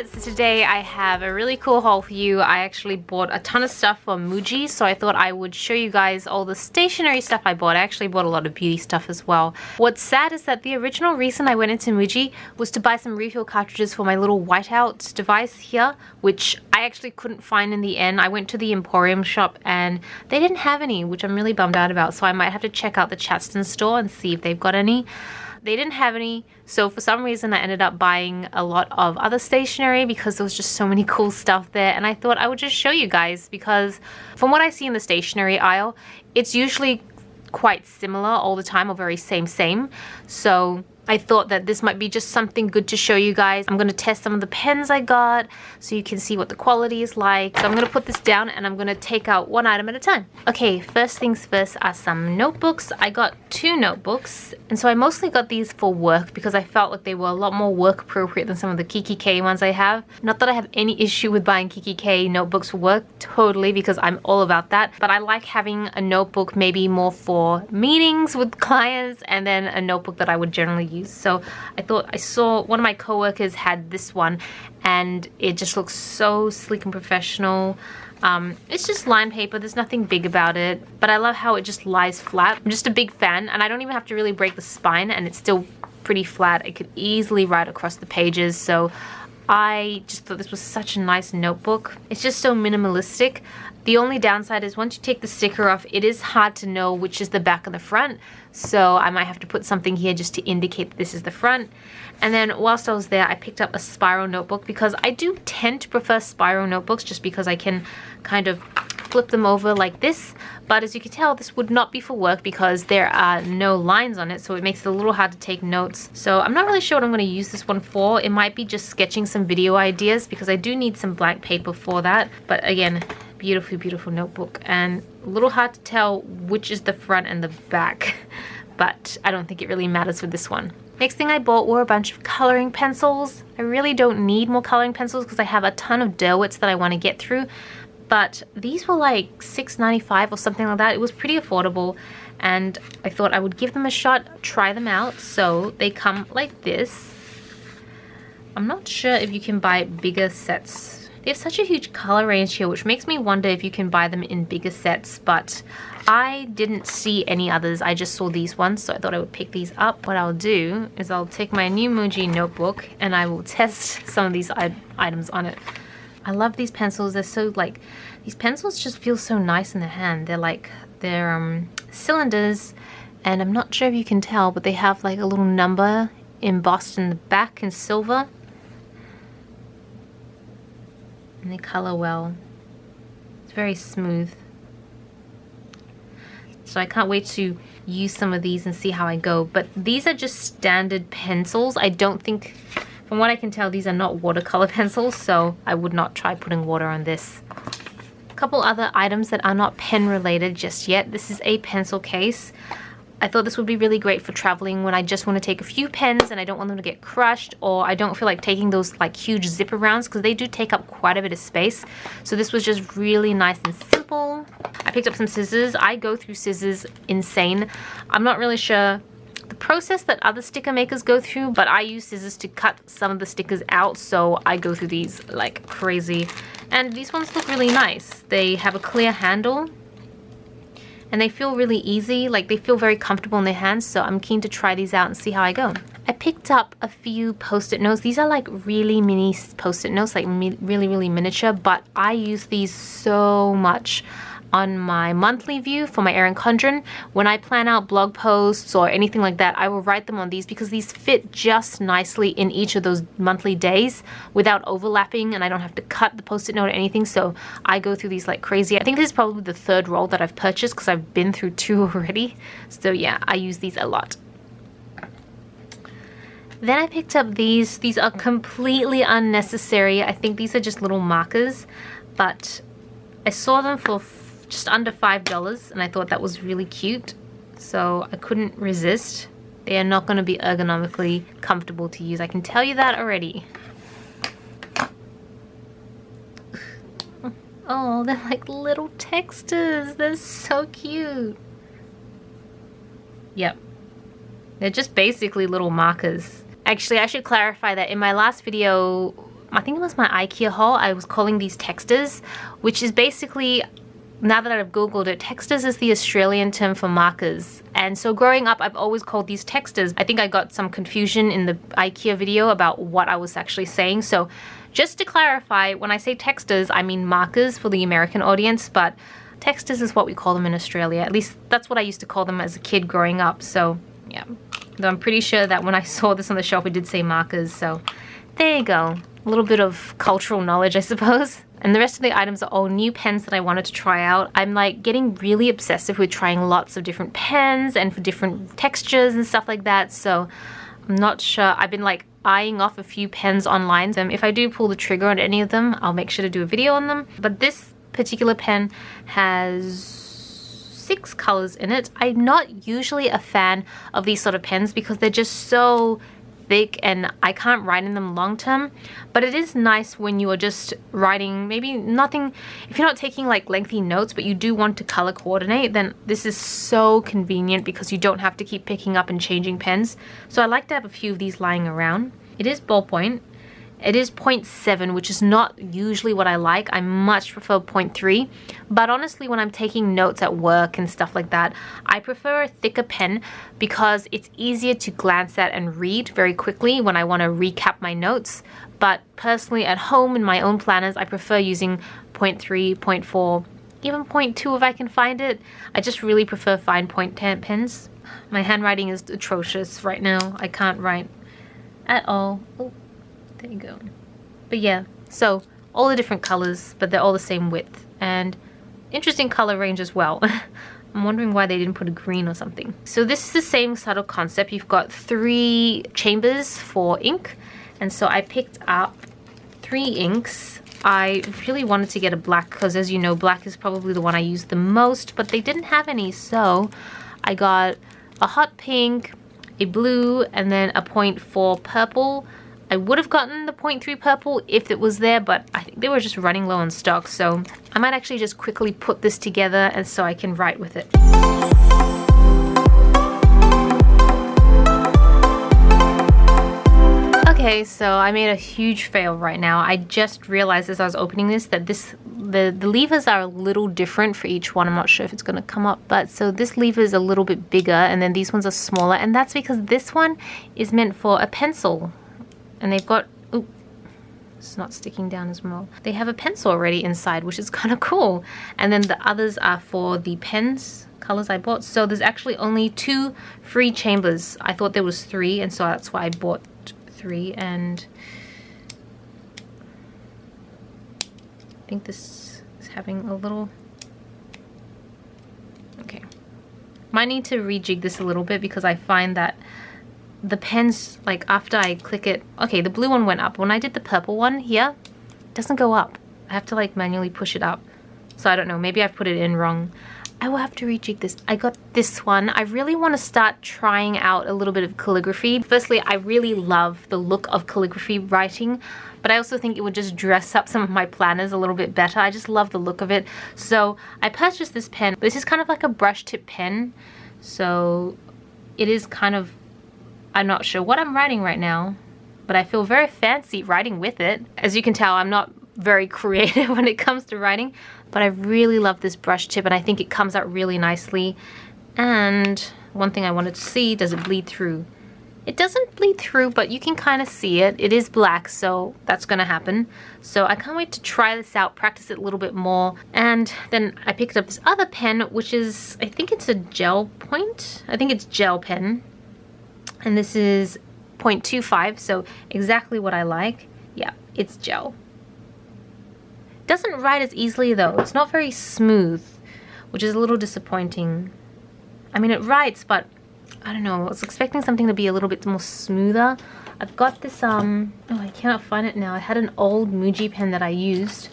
it. So today I have a really cool haul for you. I actually bought a ton of stuff from MUJI, so I thought I would show you guys all the stationery stuff I bought. I actually bought a lot of beauty stuff as well. What's sad is that the original reason I went into MUJI was to buy some refill cartridges for my little whiteout device here, which I actually couldn't find in the end. I went to the Emporium shop and they didn't have any, which I'm really bummed out about, so I might have to check out the Chatston store and see if they've got any. They didn't have any, so for some reason I ended up buying a lot of other stationery because there was just so many cool stuff there, and I thought I would just show you guys because from what I see in the stationery aisle, it's usually quite similar all the time, or very same. So I thought that this might be just something good to show you guys. I'm going to test some of the pens I got so you can see what the quality is like. So I'm going to put this down and I'm going to take out one item at a time. Okay, first things first are some notebooks. I got 2 notebooks, and so I mostly got these for work because I felt like they were a lot more work appropriate than some of the Kikki K ones I have. Not that I have any issue with buying Kikki K notebooks for work, totally, because I'm all about that. But I like having a notebook maybe more for meetings with clients, and then a notebook that I would generally use. So I thought I saw one of my coworkers had this one and it just looks so sleek and professional. It's just lined paper, there's nothing big about it, but I love how it just lies flat. I'm just a big fan, and I don't even have to really break the spine, and it's still pretty flat. It could easily write across the pages, so I just thought this was such a nice notebook. It's just so minimalistic. The only downside is once you take the sticker off, it is hard to know which is the back and the front. So I might have to put something here just to indicate that this is the front. And then whilst I was there, I picked up a spiral notebook because I do tend to prefer spiral notebooks just because I can kind of flip them over like this. But as you can tell, this would not be for work because there are no lines on it, so it makes it a little hard to take notes. So I'm not really sure what I'm going to use this one for. It might be just sketching some video ideas because I do need some blank paper for that. But again, beautiful, beautiful notebook, and a little hard to tell which is the front and the back, but I don't think it really matters for this one. Next thing I bought were a bunch of coloring pencils. I really don't need more coloring pencils because I have a ton of Derwents that I want to get through, but these were like $6.95 or something like that. It was pretty affordable, and I thought I would give them a shot, try them out. So they come like this. I'm not sure if you can buy bigger sets. They have such a huge color range here, which makes me wonder if you can buy them in bigger sets, but I didn't see any others. I just saw these ones, so I thought I would pick these up. What I'll do is I'll take my new MUJI notebook and I will test some of these items on it. I love these pencils. They're so like, these pencils just feel so nice in the hand. They're cylinders, and I'm not sure if you can tell, but they have like a little number embossed in the back in silver. And they color well. It's very smooth. So I can't wait to use some of these and see how I go. But these are just standard pencils. I don't think, from what I can tell, these are not watercolor pencils, so I would not try putting water on this. A couple other items that are not pen related just yet. This is a pencil case. I thought this would be really great for traveling when I just want to take a few pens and I don't want them to get crushed, or I don't feel like taking those like huge zipper rounds because they do take up quite a bit of space. So this was just really nice and simple. I picked up some scissors. I go through scissors insane. I'm not really sure the process that other sticker makers go through, but I use scissors to cut some of the stickers out, so I go through these like crazy. And these ones look really nice. They have a clear handle, and they feel really easy, like they feel very comfortable in their hands, so I'm keen to try these out and see how I go. I picked up a few post-it notes. These are like really mini post-it notes, like really miniature, but I use these so much on my monthly view for my Erin Condren. When I plan out blog posts or anything like that, I will write them on these because these fit just nicely in each of those monthly days without overlapping, and I don't have to cut the post-it note or anything, so I go through these like crazy. I think this is probably the 3rd roll that I've purchased because I've been through 2 already. So yeah, I use these a lot. Then I picked up these. These are completely unnecessary. I think these are just little markers, but I saw them for just under $5 and I thought that was really cute, so I couldn't resist. They are not going to be ergonomically comfortable to use, I can tell you that already. Oh, they're like little textures. They're so cute. Yep, they're just basically little markers. Actually, I should clarify that in my last video I think it was my IKEA haul, I was calling these texters, which is basically, now that I've googled it, texters is the Australian term for markers. And so growing up, I've always called these texters. I think I got some confusion in the IKEA video about what I was actually saying. So just to clarify, when I say texters, I mean markers for the American audience, but texters is what we call them in Australia. At least that's what I used to call them as a kid growing up. So yeah, though I'm pretty sure that when I saw this on the shelf, it did say markers. So there you go. A little bit of cultural knowledge, I suppose. And the rest of the items are all new pens that I wanted to try out. I'm like getting really obsessive with trying lots of different pens and for different textures and stuff like that. So I'm not sure. I've been like eyeing off a few pens online. If I do pull the trigger on any of them, I'll make sure to do a video on them. But this particular pen has 6 colors in it. I'm not usually a fan of these sort of pens because they're just so thick and I can't write in them long term, but it is nice when you are just writing maybe nothing, if you're not taking like lengthy notes but you do want to color coordinate, then this is so convenient because you don't have to keep picking up and changing pens. So I like to have a few of these lying around. It is ballpoint. It is 0.7, which is not usually what I like. I much prefer 0.3. But honestly, when I'm taking notes at work and stuff like that, I prefer a thicker pen because it's easier to glance at and read very quickly when I want to recap my notes. But personally, at home in my own planners, I prefer using 0.3, 0.4, even 0.2 if I can find it. I just really prefer fine point pens. My handwriting is atrocious right now. I can't write at all. Oh. There you go. But yeah, so all the different colors, but they're all the same width and interesting color range as well. I'm wondering why they didn't put a green or something. So this is the same subtle concept. You've got 3 chambers for ink, and so I picked up 3 inks. I really wanted to get a black because, as you know, black is probably the one I use the most, but they didn't have any, so I got a hot pink, a blue, and then a 0.4 purple. I would have gotten the 0.3 purple if it was there, but I think they were just running low on stock, so I might actually just quickly put this together and so I can write with it. Okay, so I made a huge fail right now. I just realized as I was opening this that the levers are a little different for each one. I'm not sure if it's going to come up, but so this lever is a little bit bigger and then these ones are smaller, and that's because this one is meant for a pencil. And they've got, ooh, it's not sticking down as well. They have a pencil already inside, which is kind of cool. And then the others are for the pens colors I bought. So there's actually only 2 free chambers. I thought there was 3, and so that's why I bought 3. And I think this is having a little, okay. Might need to rejig this a little bit because I find that the pens, like after I click it, okay, the blue one went up. When I did the purple one here, it doesn't go up. I have to like manually push it up. So I don't know, maybe I've put it in wrong. I will have to rejig this. I got this one. I really want to start trying out a little bit of calligraphy. Firstly, I really love the look of calligraphy writing, but I also think it would just dress up some of my planners a little bit better. I just love the look of it. So I purchased this pen. This is kind of like a brush tip pen. So it is kind of, I'm not sure what I'm writing right now, but I feel very fancy writing with it. As you can tell, I'm not very creative when it comes to writing, but I really love this brush tip and I think it comes out really nicely. And one thing I wanted to see, does it bleed through? It doesn't bleed through, but you can kind of see it. It is black, so that's gonna happen. So I can't wait to try this out, practice it a little bit more. And then I picked up this other pen, which is, I think it's a gel point. I think it's gel pen. And this is 0.25, so exactly what I like. Yeah, it's gel. Doesn't write as easily though. It's not very smooth, which is a little disappointing. I mean, it writes, but I don't know. I was expecting something to be a little bit more smoother. I've got this, oh, I cannot find it now. I had an old MUJI pen that I used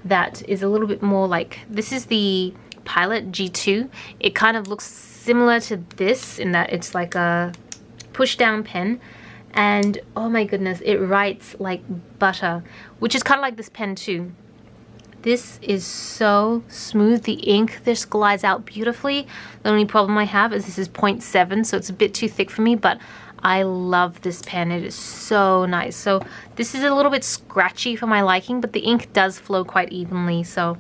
that is a little bit more like, this is the Pilot G2. It kind of looks similar to this in that it's like a push down pen, and oh my goodness, it writes like butter, which is kind of like this pen too. This is so smooth. The ink just glides out beautifully. The only problem I have is this is 0.7, so it's a bit too thick for me, but I love this pen. It is so nice. So this is a little bit scratchy for my liking, but the ink does flow quite evenly. So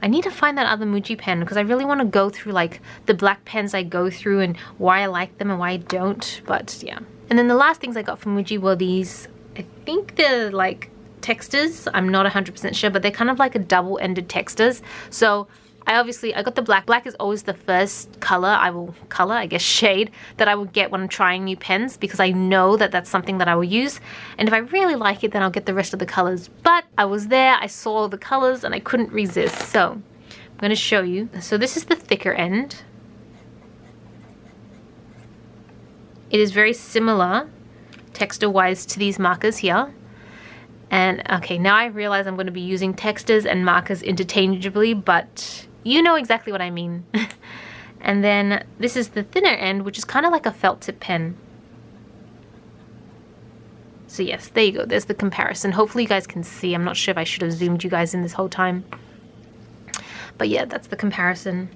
I need to find that other MUJI pen because I really want to go through like the black pens I go through and why I like them and why I don't. But yeah. And then the last things I got from MUJI were these, I think they're like textures. I'm not 100% sure, but they're kind of like a double-ended textures. So I got the black. Black is always the first I guess shade that I will get when I'm trying new pens because I know that that's something that I will use. And if I really like it, then I'll get the rest of the colors. But I was there, I saw the colors, and I couldn't resist. So I'm going to show you. So this is the thicker end. It is very similar texture-wise to these markers here. And okay, now I realize I'm going to be using textures and markers interchangeably, but you know exactly what I mean. And then this is the thinner end, which is kind of like a felt tip pen. So yes, there you go. There's the comparison. Hopefully you guys can see. I'm not sure if I should have zoomed you guys in this whole time. But yeah, that's the comparison.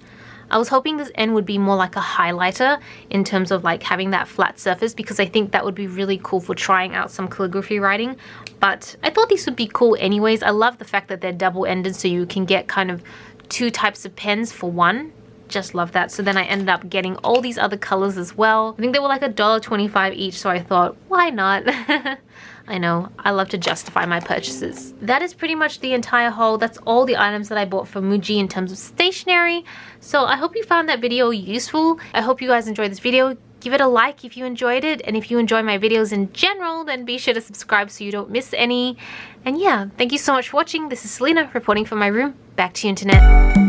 I was hoping this end would be more like a highlighter in terms of like having that flat surface because I think that would be really cool for trying out some calligraphy writing. But I thought these would be cool anyways. I love the fact that they're double-ended so you can get kind of two types of pens for one. Just love that. So then I ended up getting all these other colors as well. I think they were like $1.25 each, so I thought, why not? I know, I love to justify my purchases. That is pretty much the entire haul. That's all the items that I bought from MUJI in terms of stationery. So I hope you found that video useful. I hope you guys enjoyed this video. Give it a like if you enjoyed it, and if you enjoy my videos in general, then be sure to subscribe so you don't miss any. And yeah, thank you so much for watching. This is Celina reporting from my room. Back to you, internet.